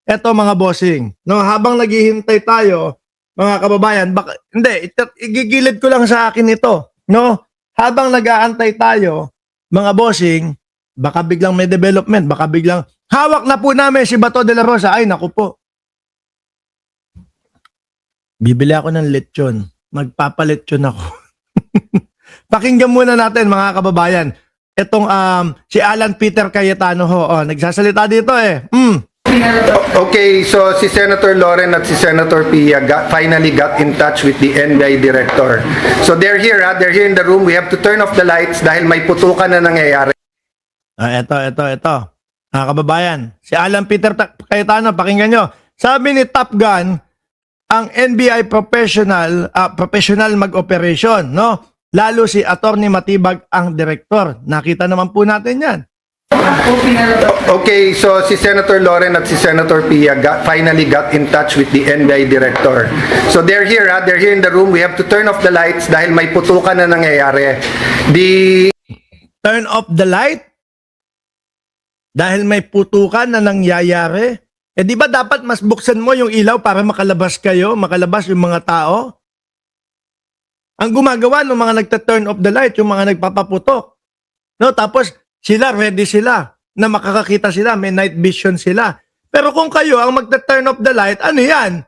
Eto mga bossing, no, habang naghihintay tayo, mga kababayan, baka, hindi, igigilid ko lang sa akin ito, no? Habang nag-aantay tayo, mga bossing, baka biglang may development, baka biglang hawak na po namin si Bato de la Rosa. Ay, naku po. Bibili ako ng lechon. Magpapalechon ako. Pakinggan muna natin mga kababayan. Itong si Alan Peter Cayetano ho, nagsasalita dito eh. Okay, so si Senator Loren at si Senator Pia finally got in touch with the NBI director. So they're here, they're here in the room. We have to turn off the lights dahil may putukan na nangyayari. Ito. Mga kababayan, si Alan Peter Cayetano, pakinggan nyo. Sabi ni Top Gun, ang NBI professional mag-operation, no? Lalo si Attorney Matibag ang direktor. Nakita naman po natin yan. Okay, so si Senator Loren at si Senator Pia finally got in touch with the NBI director. So they're here, they're here in the room. We have to turn off the lights dahil may putukan na nangyayari. Turn off the light? Dahil may putukan na nangyayari? Eh di ba dapat mas buksan mo yung ilaw para makalabas kayo, makalabas yung mga tao? Ang gumagawa ng mga nagta-turn off the light, yung mga nagpapaputok. No, tapos sila, ready sila na makakakita sila, may night vision sila. Pero kung kayo ang magta-turn off the light, ano yan?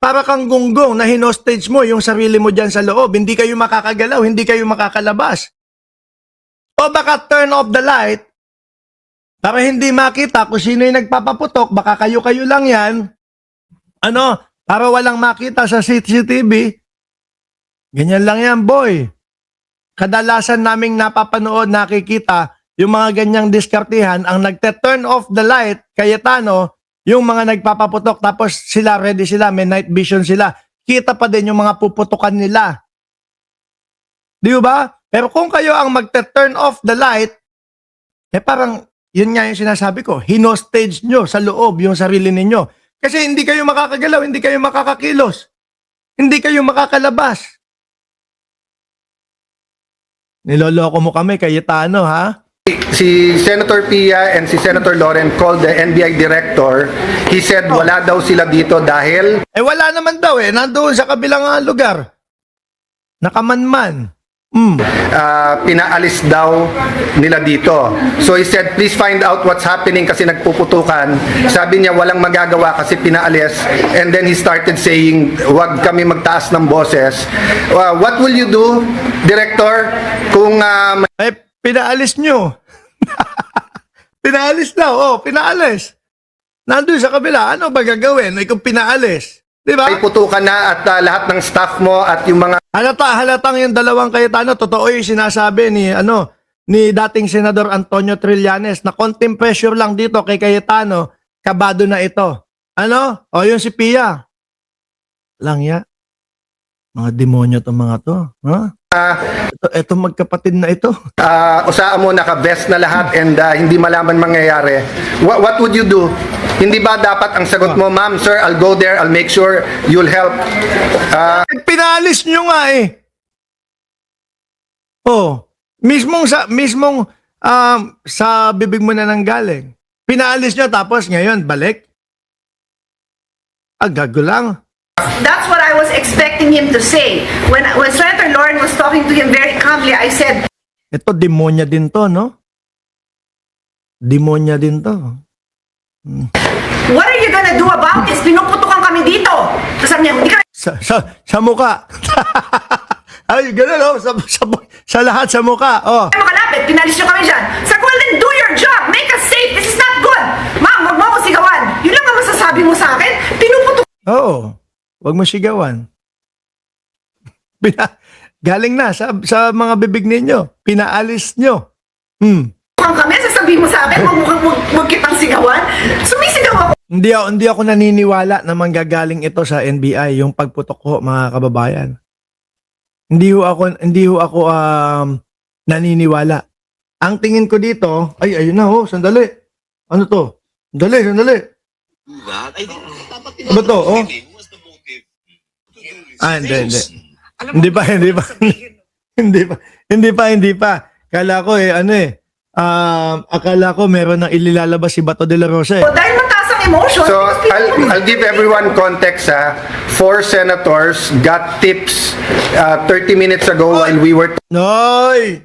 Para kang gunggong na hinostage mo yung sarili mo dyan sa loob. Hindi kayo makakagalaw, hindi kayo makakalabas. O baka turn off the light para hindi makita kung sino yung nagpapaputok, baka kayo-kayo lang yan. Ano? Para walang makita sa CCTV. Ganyan lang yan, boy. Kadalasan naming napapanood, nakikita, yung mga ganyang diskartihan, ang nagte-turn off the light, Cayetano, yung mga nagpapaputok, tapos sila, ready sila, may night vision sila. Kita pa din yung mga puputukan nila. Di ba? Pero kung kayo ang magte-turn off the light, eh parang, yun nga yung sinasabi ko, hinostage nyo sa loob yung sarili ninyo. Kasi hindi kayo makakagalaw, hindi kayo makakakilos, hindi kayo makakalabas. Niloloko mo kami, Cayetano, ha? Si Senator Pia and si Senator Loren called the NBI director. He said wala daw sila dito dahil Eh wala naman daw eh, nandoon sa kabilang lugar. Nakamanman. pinaalis daw nila dito. So he said, please find out what's happening kasi nagpuputukan. Sabi niya walang magagawa kasi pinaalis. And then he started saying, wag kami magtaas ng boses. What will you do, Director, kung Eh, pinaalis nyo. Pinaalis daw, pinaalis. Nandun sa kabila, ano ba gagawin? Eh, kung pinaalis. Di ba? may putukan na at lahat ng staff mo at yung mga Halatang yung dalawang Cayetano, totoo yung sinasabi ni dating Senador Antonio Trillanes na konting pressure lang dito kay Cayetano, kabado na ito. Ano? O yung si Pia. Lang ya. Mga demonyo to mga to. Ha? Ito magkapatid na ito. usaan mo naka-vest na lahat and hindi malaman mangyayari. What would you do? Hindi ba dapat ang sagot mo, ma'am, sir, I'll go there, I'll make sure you'll help. Pinalis nyo nga eh. Mismong sa bibig mo na nanggaling. Pinalis nyo tapos ngayon balik. Gago lang. That's what I was expecting him to say. When Senator Loren was talking to him very calmly, I said, Ito demonya din to, no? Demonya din to. what are you gonna do about this? Pinuputukan kami dito. Tapos sabi niya, hindi ka Sa muka. Ay, gano'n, no? Sa lahat sa muka. makalapit. Pinalis niyo kami dyan. Sabi ko, well, then do your job. Make us safe. This is not good. Ma'am, wag mo ako sigawan. Yun lang ang masasabi mo sa akin. Pinuputukan Huwag mo sigawan. Galing na sa mga bibig ninyo. Pinaalis nyo. kami. Sasabihin mo sa akin, wag kitang sigawan. Sumisigaw ako. Hindi ako naniniwala na manggagaling ito sa NBI, yung pagputok ko, mga kababayan. Hindi ho ako naniniwala. Ang tingin ko dito, ayun na sandali. Ano to? Sandali. Ano to? Hindi pa. Kala ko akala ko meron nang ililalabas si Bato de la Rosa. Dahil mataas ang emotions. So because people- I'll give everyone context. 4 senators got tips 30 minutes ago while we were Noy!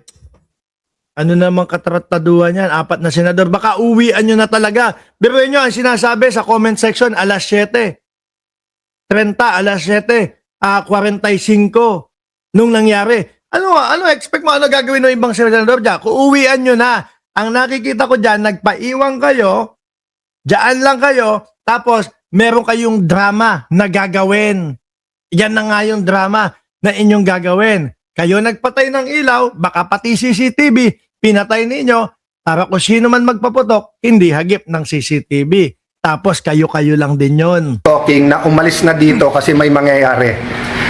Ano namang katrataduhan yan? 4 na senador. Baka uwian nyo na talaga. Biruin nyo, ang sinasabi sa comment section, alas 7. 30, alas 7. 45 nung nangyari. Ano expect mo? Ano gagawin ng ibang senador dyan? Kung uwian nyo na, ang nakikita ko dyan, nagpaiwan kayo, dyan lang kayo, tapos meron kayong drama na gagawin. Yan na nga yung drama na inyong gagawin. Kayo nagpatay ng ilaw, baka pati CCTV, pinatay ninyo, para kung sino man magpaputok, hindi hagip ng CCTV. Tapos kayo-kayo lang din yon. talking na umalis na dito kasi may mangyayari.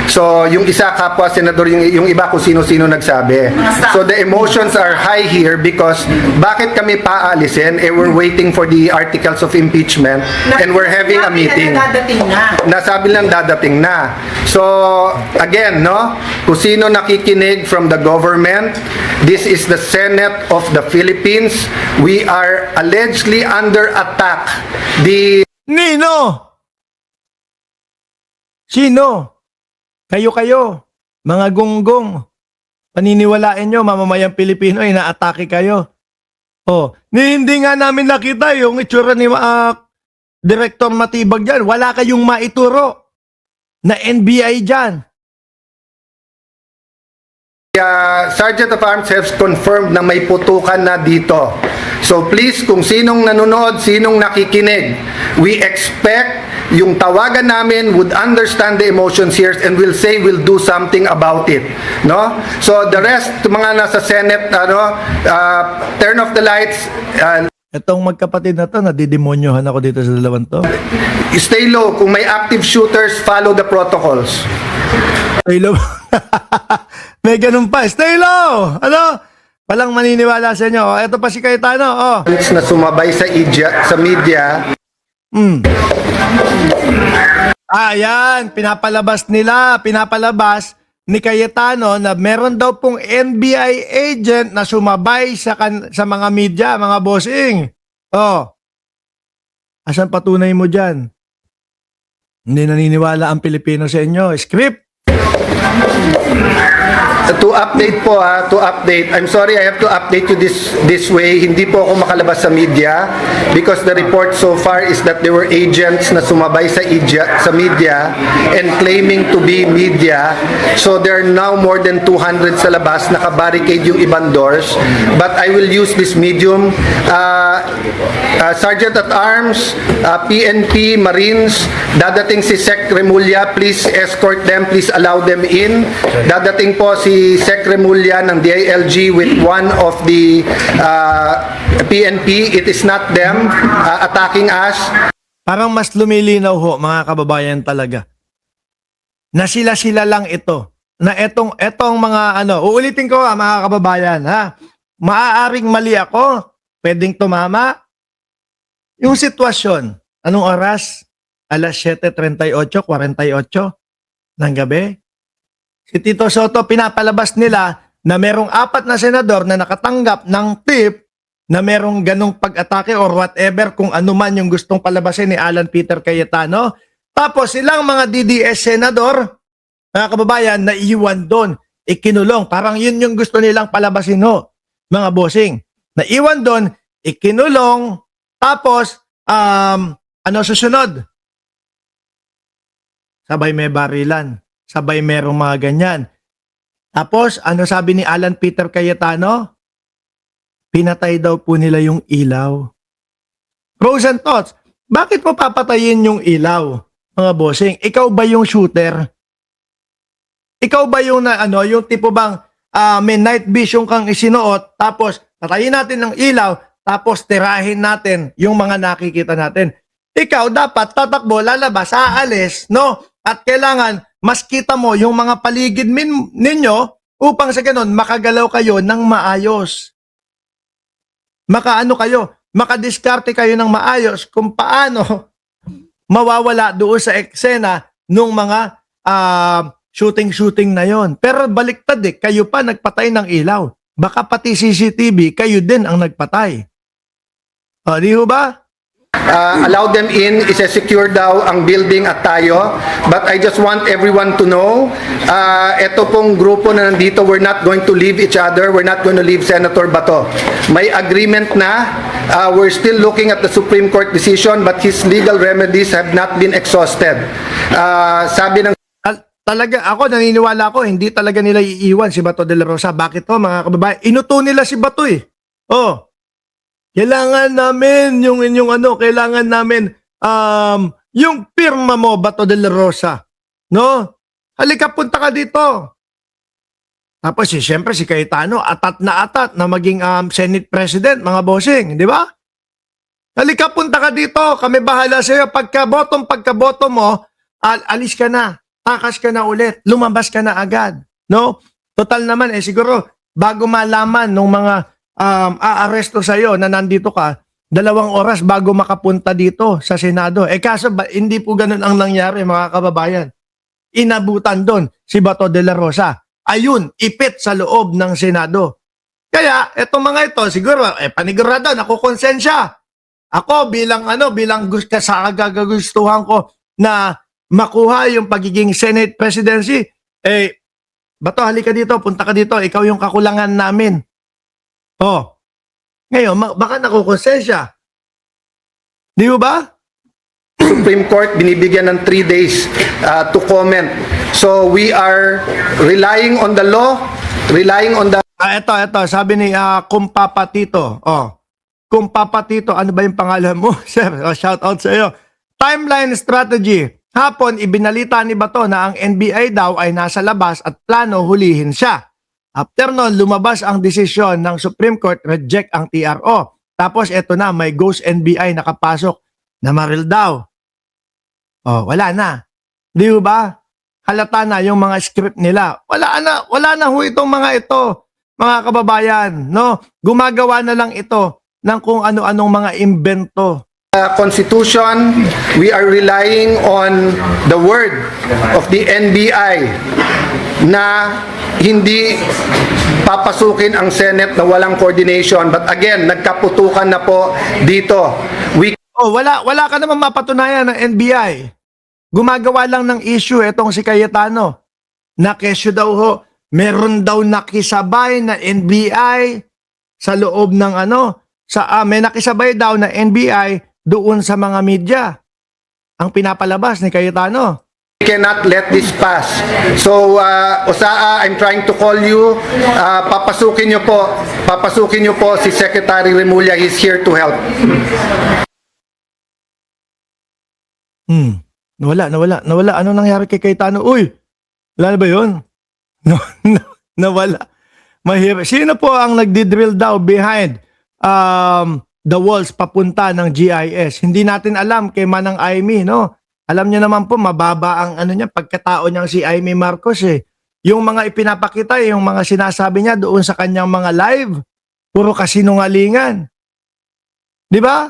So, yung isa kapwa senador, yung iba kung sino-sino nagsabi. So, the emotions are high here because bakit kami paalisin? We're waiting for the articles of impeachment and we're having a meeting. Dadating na. Nasabi lang dadating na. So, again, no? Kung sino nakikinig from the government, this is the Senate of the Philippines. We are allegedly under attack. The Nino! Sino? Kayo-kayo. Mga gonggong. Paniniwalain nyo, mamamayang Pilipino, inaatake kayo. Oh, hindi nga namin nakita yung itsura ni Director Matibag dyan. Wala kayong maituro na NBI dyan. Sergeant of Arms has confirmed na may putukan na dito. So please, kung sinong nanonood, sinong nakikinig, we expect yung tawagan namin would understand the emotions here and will say we'll do something about it. No? So the rest, mga nasa Senate, turn off the lights, Itong magkapatid na to, nadidemonyohan ako dito sa dalawang to. stay low. Kung may active shooters, follow the protocols. Stay low. May ganun pa. Stay low! Ano? Walang maniniwala sa inyo. Oh, ito pa si Cayetano. Oh. Na sumabay sa media. Ayan, pinapalabas ni Cayetano na meron daw pong NBI agent na sumabay sa mga media, mga bossing. Oh. Asan patunay mo dyan? Hindi naniniwala ang Pilipino sa inyo. Script. To update po to update. I'm sorry, I have to update you this way. Hindi po ako makalabas sa media because the report so far is that there were agents na sumabay sa media and claiming to be media. So there are now more than 200 sa labas, naka-barricade yung ibang doors. But I will use this medium. Sergeant at Arms, PNP, Marines, dadating si Sec Remulla, please escort them, please allow them in. Dadating po si Sec Remulla ng DILG with one of the PNP. It is not them attacking us. Parang mas lumilinaw ho, mga kababayan talaga. Na sila-sila lang ito. Na etong mga uulitin ko mga kababayan ha. Maaaring mali ako, pwedeng tumama. Yung sitwasyon, anong oras? Alas 7:38, 48 ng gabi. Si Tito Soto, pinapalabas nila na merong 4 na senador na nakatanggap ng tip na merong ganong pag-atake or whatever kung ano man yung gustong palabasin ni Alan Peter Cayetano. Tapos silang mga DDS senador, mga kababayan, naiwan doon, ikinulong. Parang yun yung gusto nilang palabasin ho, mga bossing. Naiwan doon, ikinulong, tapos, ano susunod? Sabay may barilan. Sabay merong mga ganyan. Tapos, ano sabi ni Alan Peter Cayetano? Pinatay daw po nila yung ilaw. Pros and thoughts. Bakit mo papatayin yung ilaw, mga bossing? Ikaw ba yung shooter? Ikaw ba yung yung tipo bang may night vision kang isinuot, tapos patayin natin ng ilaw, tapos tirahin natin yung mga nakikita natin. Ikaw dapat tatakbo, lalabas, aalis, no? At kailangan mas kita mo yung mga paligid ninyo upang sa ganun makagalaw kayo ng maayos. Makaano kayo, makadiskarte kayo ng maayos kung paano mawawala doon sa eksena nung mga shooting na yon. Pero baliktad kayo pa nagpatay ng ilaw. Baka pati CCTV, kayo din ang nagpatay. O, di ho ba? Allow them in, isa-secure daw ang building at tayo. But I just want everyone to know, ito pong grupo na nandito, we're not going to leave each other, we're not going to leave Senator Bato. May agreement na, we're still looking at the Supreme Court decision, but his legal remedies have not been exhausted. Sabi ng Talaga, ako naniniwala ko, hindi talaga nila iiwan si Bato de la Rosa. Bakit to, mga kababayan? Inuto nila si Bato eh. Oh, kailangan namin yung inyong kailangan namin yung pirma mo, Bato de la Rosa. No? Halika, punta ka dito. Tapos siyempre si Cayetano, atat na maging Senate President, mga bossing, di ba? Halika, punta ka dito. Kami bahala sa iyo. Pagkaboto mo, alis ka na. Takas ka na ulit. Lumabas ka na agad. No? Total naman, siguro, bago malaman nung mga aaresto sa iyo na nandito ka, 2 oras bago makapunta dito sa Senado. Kaso hindi po ganun ang nangyari, mga kababayan. Inabutan doon si Bato de la Rosa. Ayun, ipit sa loob ng Senado. Kaya, etong mga ito, siguro, panigurado, nakukonsensya. Ako bilang gagagustuhan ko na makuha yung pagiging Senate presidency, Bato, halika dito, punta ka dito, ikaw yung kakulangan namin. Oh, ngayon, baka nakukonsensya. Di ba? Supreme Court, binibigyan ng 3 days to comment. So we are relying on the law, relying on the... Ito, sabi ni Kumpapatito. Oh, Kumpapatito, ano ba yung pangalan mo? Sir, shout out sa iyo. Timeline strategy. Hapon, ibinalita ni Bato na ang NBI daw ay nasa labas at plano hulihin siya. After nun, lumabas ang desisyon ng Supreme Court, reject ang TRO. Tapos eto na, may ghost NBI nakapasok na maril daw. Oh, wala na. Di ba? Halata na yung mga script nila. Wala na ho itong mga ito, mga kababayan. No? Gumagawa na lang ito ng kung ano-anong mga imbento. Constitution, we are relying on the word of the NBI na hindi papasukin ang Senate na walang coordination. But again, nagkaputukan na po dito. Wala ka naman mapatunayan ng NBI. Gumagawa lang ng issue itong si Cayetano. Na kesyo daw ho, meron daw nakisabay na NBI sa loob ng may nakisabay daw na NBI doon sa mga media. Ang pinapalabas ni Cayetano. Cannot let this pass. So, Osaa, I'm trying to call you. Papasukin niyo po si Secretary Remulla. He's here to help. Nawala. Ano nangyari kay Cayetano? Uy, wala na ba yun? Nawala. Mahirap. Sino po ang nagdidrill daw behind the walls papunta ng GIS? Hindi natin alam kay Manang Aimee, no? Alam niyo naman po, mababa ang pagkatao niyang si Aimee Marcos eh. Yung mga ipinapakita, yung mga sinasabi niya doon sa kanyang mga live, puro kasinungalingan. Di ba?